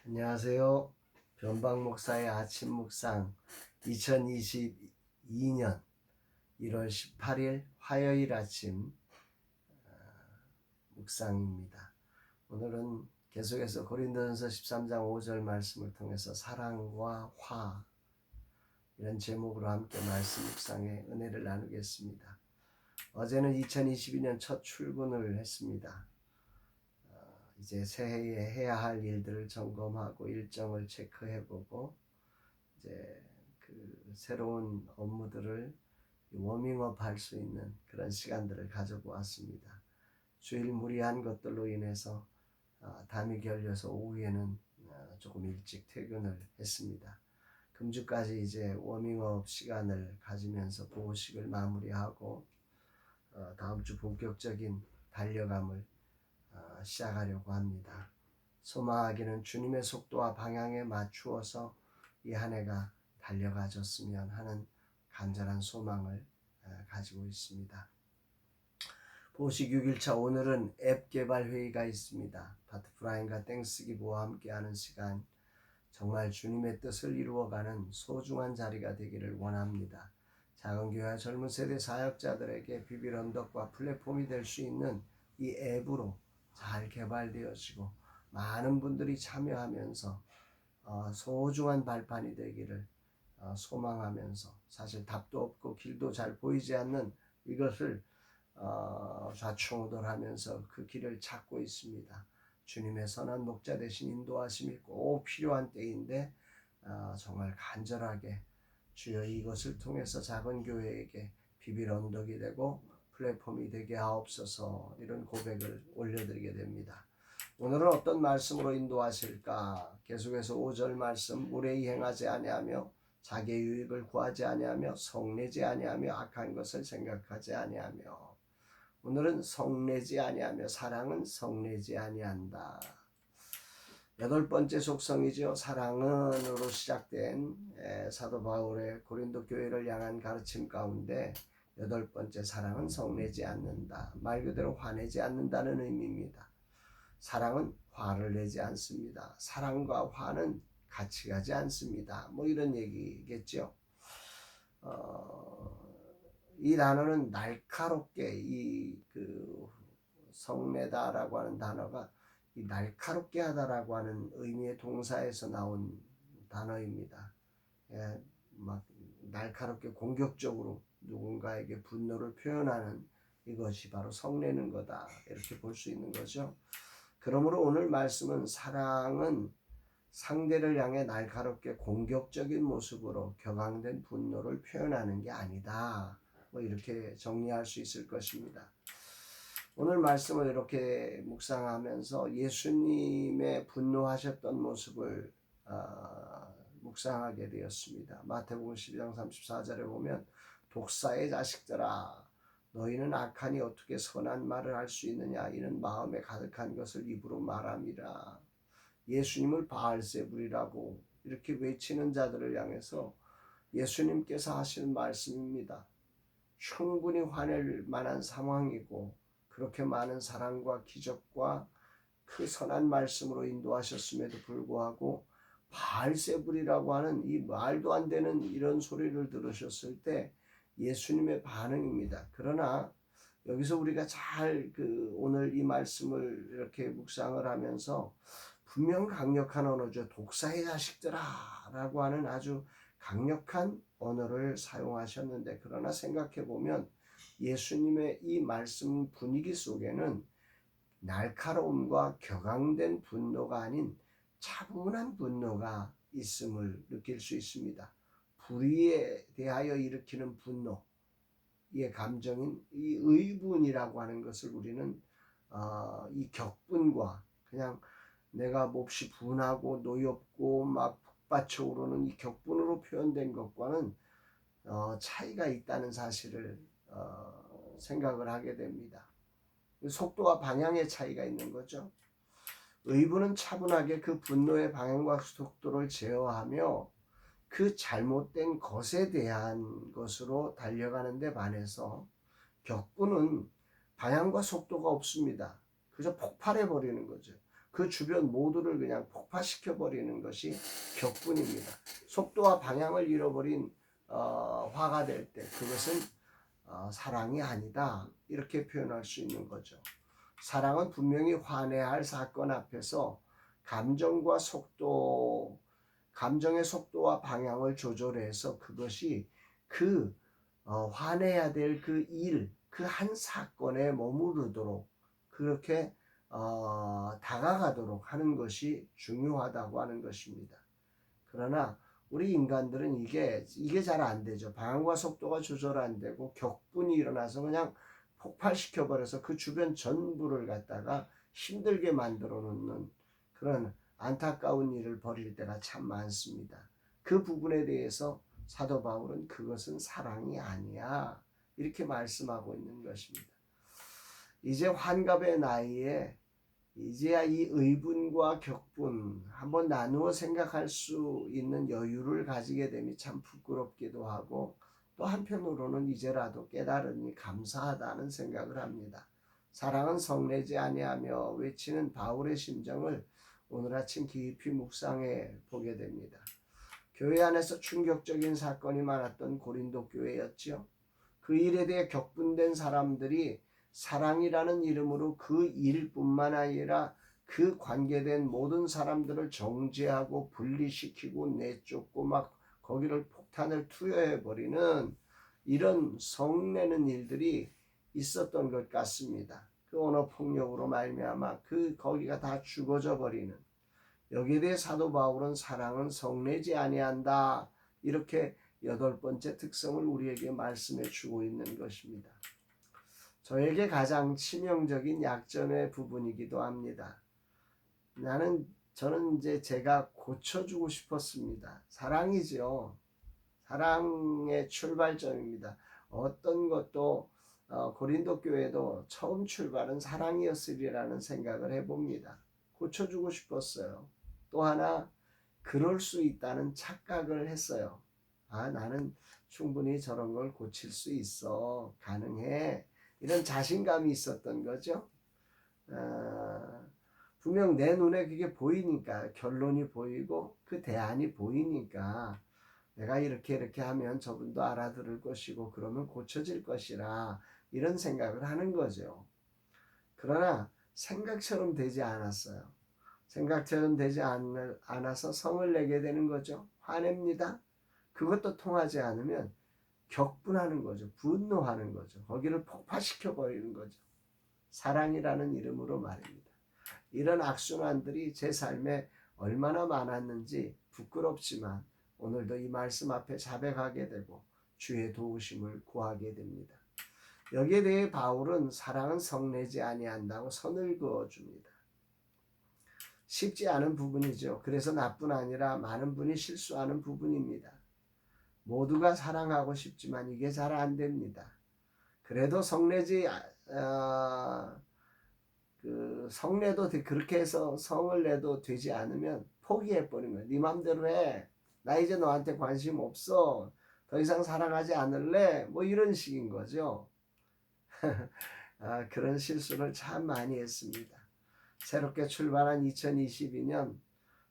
안녕하세요. 변방 목사의 아침 묵상 2022년 1월 18일 화요일 아침 묵상입니다. 오늘은 계속해서 고린도전서 13장 5절 말씀을 통해서 사랑과 화 이런 제목으로 함께 말씀 묵상의 은혜를 나누겠습니다. 어제는 2022년 첫 출근을 했습니다. 이제 새해에 해야 할 일들을 점검하고 일정을 체크해보고 이제 그 새로운 업무들을 워밍업 할 수 있는 그런 시간들을 가져보았습니다. 주일 무리한 것들로 인해서 담이 결려서 오후에는 조금 일찍 퇴근을 했습니다. 금주까지 이제 워밍업 시간을 가지면서 보호식을 마무리하고 다음 주 본격적인 달려감을 시작하려고 합니다. 소망하기는 주님의 속도와 방향에 맞추어서 이 한 해가 달려가졌으면 하는 간절한 소망을 가지고 있습니다. 보식 6일차 오늘은 앱 개발 회의가 있습니다. 파트 프라임과 땡스기부와 함께하는 시간, 정말 주님의 뜻을 이루어가는 소중한 자리가 되기를 원합니다. 작은 교회와 젊은 세대 사역자들에게 비빌 언덕과 플랫폼이 될 수 있는 이 앱으로 잘 개발되어지고 많은 분들이 참여하면서 소중한 발판이 되기를 소망하면서, 사실 답도 없고 길도 잘 보이지 않는 이것을 좌충우돌하면서 그 길을 찾고 있습니다. 주님의 선한 목자 대신 인도하심이 꼭 필요한 때인데 정말 간절하게 주여 이것을 통해서 작은 교회에게 비빌 언덕이 되고 플랫폼이 되게 하옵소서, 이런 고백을 올려드리게 됩니다. 오늘은 어떤 말씀으로 인도하실까? 계속해서 5절 말씀, 무례히 행하지 아니하며 자기의 유익을 구하지 아니하며 성내지 아니하며 악한 것을 생각하지 아니하며. 오늘은 성내지 아니하며, 사랑은 성내지 아니한다. 8번째 속성이죠. 사랑은으로 시작된 사도 바울의 고린도 교회를 향한 가르침 가운데 8번째, 사랑은 성내지 않는다. 말 그대로 화내지 않는다는 의미입니다. 사랑은 화를 내지 않습니다. 사랑과 화는 같이 가지 않습니다. 뭐 이런 얘기겠죠. 이 단어는 날카롭게, 성내다라고 하는 단어가 이 날카롭게 하다라고 하는 의미의 동사에서 나온 단어입니다. 막 날카롭게 공격적으로 누군가에게 분노를 표현하는, 이것이 바로 성내는 거다, 이렇게 볼 수 있는 거죠. 그러므로 오늘 말씀은 사랑은 상대를 향해 날카롭게 공격적인 모습으로 격앙된 분노를 표현하는 게 아니다, 뭐 이렇게 정리할 수 있을 것입니다. 오늘 말씀을 이렇게 묵상하면서 예수님의 분노하셨던 모습을 묵상하게 되었습니다. 마태복음 12장 34절에 보면, 독사의 자식들아, 너희는 악하니 어떻게 선한 말을 할 수 있느냐? 이는 마음에 가득한 것을 입으로 말함이라. 예수님을 바알세불이라고 이렇게 외치는 자들을 향해서 예수님께서 하시는 말씀입니다. 충분히 화낼 만한 상황이고, 그렇게 많은 사랑과 기적과 그 선한 말씀으로 인도하셨음에도 불구하고 바알세불이라고 하는 이 말도 안 되는 이런 소리를 들으셨을 때 예수님의 반응입니다. 그러나 여기서 우리가 잘 오늘 이 말씀을 이렇게 묵상을 하면서 분명 강력한 언어죠. 독사의 자식들아 라고 하는 아주 강력한 언어를 사용하셨는데, 그러나 생각해 보면 예수님의 이 말씀 분위기 속에는 날카로움과 격앙된 분노가 아닌 차분한 분노가 있음을 느낄 수 있습니다. 불의에 대하여 일으키는 분노, 이 감정인 이 의분이라고 하는 것을 우리는 이 격분과, 그냥 내가 몹시 분하고 노엽고 막 북받쳐 오르는 이 격분으로 표현된 것과는 차이가 있다는 사실을 생각을 하게 됩니다. 속도와 방향의 차이가 있는 거죠. 의분은 차분하게 그 분노의 방향과 속도를 제어하며 그 잘못된 것에 대한 것으로 달려가는 데 반해서, 격분은 방향과 속도가 없습니다. 그저 폭발해 버리는 거죠. 그 주변 모두를 그냥 폭파시켜 버리는 것이 격분입니다. 속도와 방향을 잃어버린 화가 될 때 그것은 사랑이 아니다, 이렇게 표현할 수 있는 거죠. 사랑은 분명히 화내야 할 사건 앞에서 감정의 속도와 방향을 조절해서 그것이 화내야 될 그 일, 그 한 사건에 머무르도록 그렇게 다가가도록 하는 것이 중요하다고 하는 것입니다. 그러나 우리 인간들은 이게 잘 안 되죠. 방향과 속도가 조절 안 되고 격분이 일어나서 그냥 폭발시켜 버려서 그 주변 전부를 갖다가 힘들게 만들어 놓는 그런 안타까운 일을 벌일 때가 참 많습니다. 그 부분에 대해서 사도 바울은 그것은 사랑이 아니야, 이렇게 말씀하고 있는 것입니다. 이제 환갑의 나이에 이제야 이 의분과 격분 한번 나누어 생각할 수 있는 여유를 가지게 됨이 참 부끄럽기도 하고, 또 한편으로는 이제라도 깨달으니 감사하다는 생각을 합니다. 사랑은 성내지 아니하며 외치는 바울의 심정을 오늘 아침 깊이 묵상해 보게 됩니다. 교회 안에서 충격적인 사건이 많았던 고린도 교회였지요. 그 일에 대해 격분된 사람들이 사랑이라는 이름으로 그 일뿐만 아니라 그 관계된 모든 사람들을 정죄하고 분리시키고 내쫓고 막 거기를 폭탄을 투여해버리는 이런 성내는 일들이 있었던 것 같습니다. 그 언어폭력으로 말미암아 거기가 다 죽어져 버리는, 여기에 대해 사도 바울은 사랑은 성내지 아니한다, 이렇게 8번째 특성을 우리에게 말씀해 주고 있는 것입니다. 저에게 가장 치명적인 약점의 부분이기도 합니다. 저는 이제 제가 고쳐주고 싶었습니다. 사랑이죠. 사랑의 출발점입니다. 어떤 것도 고린도 교회도 처음 출발은 사랑이었으리라는 생각을 해봅니다. 고쳐주고 싶었어요. 또 하나 그럴 수 있다는 착각을 했어요. 나는 충분히 저런 걸 고칠 수 있어, 가능해, 이런 자신감이 있었던 거죠. 분명 내 눈에 그게 보이니까, 결론이 보이고 그 대안이 보이니까 내가 이렇게 하면 저분도 알아들을 것이고 그러면 고쳐질 것이라, 이런 생각을 하는 거죠. 그러나 생각처럼 되지 않았어요. 생각처럼 되지 않아서 성을 내게 되는 거죠. 화냅니다. 그것도 통하지 않으면 격분하는 거죠. 분노하는 거죠. 거기를 폭파시켜 버리는 거죠. 사랑이라는 이름으로 말입니다. 이런 악순환들이 제 삶에 얼마나 많았는지 부끄럽지만 오늘도 이 말씀 앞에 자백하게 되고 주의 도우심을 구하게 됩니다. 여기에 대해 바울은 사랑은 성내지 아니한다고 선을 그어줍니다. 쉽지 않은 부분이죠. 그래서 나뿐 아니라 많은 분이 실수하는 부분입니다. 모두가 사랑하고 싶지만 이게 잘 안 됩니다. 그래도 성내도 그렇게 해서 성을 내도 되지 않으면 포기해버리는 거예요. 네 맘대로 해. 나 이제 너한테 관심 없어. 더 이상 사랑하지 않을래. 뭐 이런 식인 거죠. 그런 실수를 참 많이 했습니다. 새롭게 출발한 2022년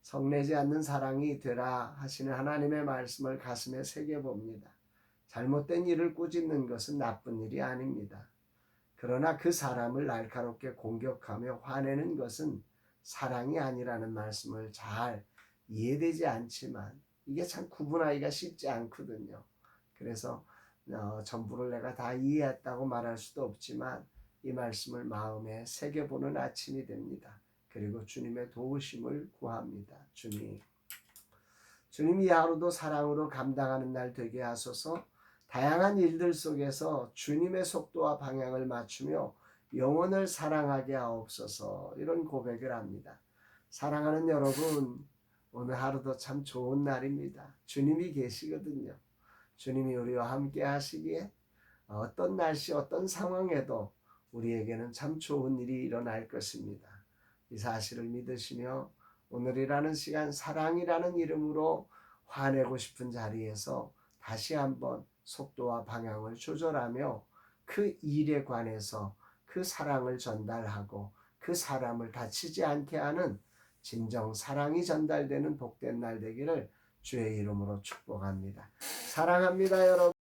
성내지 않는 사랑이 되라 하시는 하나님의 말씀을 가슴에 새겨봅니다. 잘못된 일을 꾸짖는 것은 나쁜 일이 아닙니다. 그러나 그 사람을 날카롭게 공격하며 화내는 것은 사랑이 아니라는 말씀을 잘 이해되지 않지만 이게 참 구분하기가 쉽지 않거든요. 그래서 전부를 내가 다 이해했다고 말할 수도 없지만 이 말씀을 마음에 새겨보는 아침이 됩니다. 그리고 주님의 도우심을 구합니다. 주님이 하루도 사랑으로 감당하는 날 되게 하소서. 다양한 일들 속에서 주님의 속도와 방향을 맞추며 영혼을 사랑하게 하옵소서, 이런 고백을 합니다. 사랑하는 여러분, 오늘 하루도 참 좋은 날입니다. 주님이 계시거든요. 주님이 우리와 함께 하시기에 어떤 날씨 어떤 상황에도 우리에게는 참 좋은 일이 일어날 것입니다. 이 사실을 믿으시며 오늘이라는 시간 사랑이라는 이름으로 화내고 싶은 자리에서 다시 한번 속도와 방향을 조절하며 그 일에 관해서 그 사랑을 전달하고 그 사람을 다치지 않게 하는 진정 사랑이 전달되는 복된 날 되기를 주의 이름으로 축복합니다. 사랑합니다, 여러분.